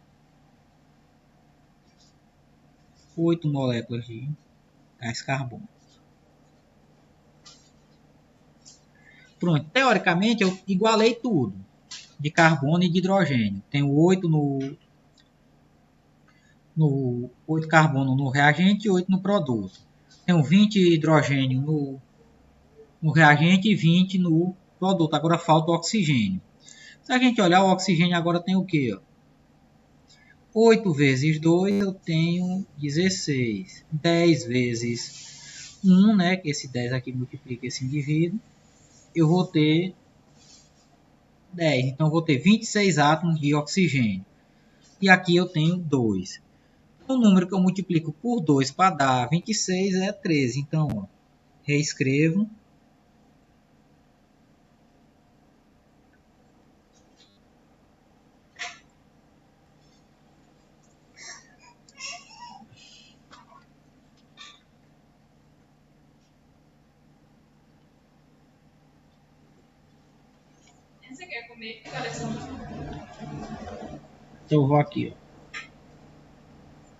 A: 8 moléculas de gás carbônico. Pronto. Teoricamente, eu igualei tudo. De carbono e de hidrogênio. Tenho 8 8 carbono no reagente e 8 no produto. Tenho 20 hidrogênio no reagente e 20 no produto. Agora falta o oxigênio. Se a gente olhar, o oxigênio agora tem o quê? 8 vezes 2 eu tenho 16. 10 vezes 1, né? Que esse 10 aqui multiplica esse indivíduo. Eu vou ter 10. Então, eu vou ter 26 átomos de oxigênio. E aqui eu tenho 2. O número que eu multiplico por 2 para dar 26 é 13. Então, ó, reescrevo.
C: Você quer comer? Que horas são?
A: Então, eu vou aqui, ó.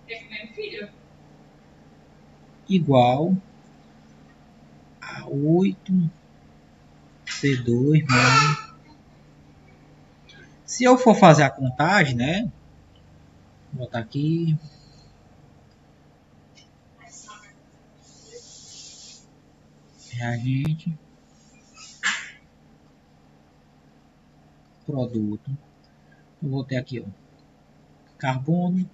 C: Quer comer, filho?
A: Igual a 8 C2 mais... Se eu for fazer a contagem, né? Vou botar aqui. Reagente. Produto. Eu vou ter aqui, ó, carbono,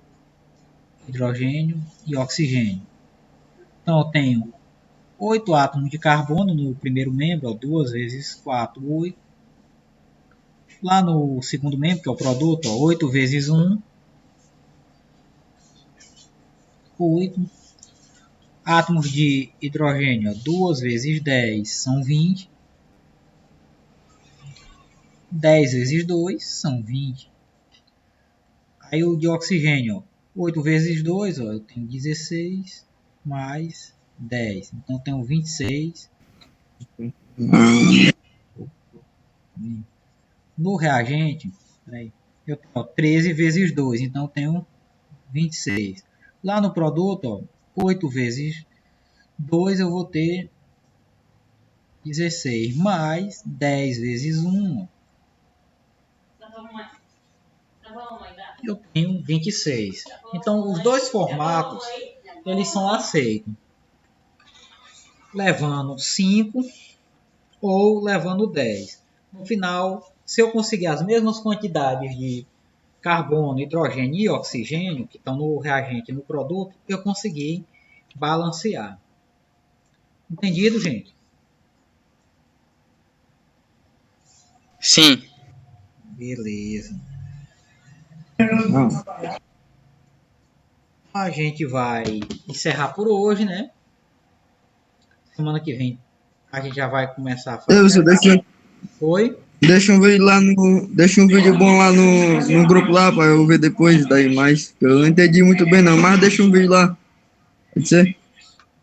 A: hidrogênio e oxigênio. Então, eu tenho 8 átomos de carbono no primeiro membro, ó, 2 vezes 4, 8. Lá no segundo membro, que é o produto, ó, 8 vezes 1, 8. Átomos de hidrogênio, ó, 2 vezes 10 são 20. 10 vezes 2 são 20. Aí o de oxigênio, ó, 8 vezes 2, ó, eu tenho 16 mais 10. Então, eu tenho 26. No reagente, eu tenho, ó, 13 vezes 2. Então, eu tenho 26. Lá no produto, ó, 8 vezes 2 eu vou ter 16. Mais 10 vezes 1, ó, eu tenho 26. Então, os dois formatos, eles são aceitos. Levando 5 ou levando 10. No final, se eu conseguir as mesmas quantidades de carbono, hidrogênio e oxigênio, que estão no reagente e no produto, eu consegui balancear. Entendido, gente?
B: Sim.
A: Beleza. A gente vai encerrar por hoje, né? Semana que vem a gente já vai começar a fazer. Oi?
D: Deixa um vídeo lá deixa um vídeo bom lá no grupo lá para eu ver depois daí mais. Eu não entendi muito bem não, mas deixa um vídeo lá. Pode ser?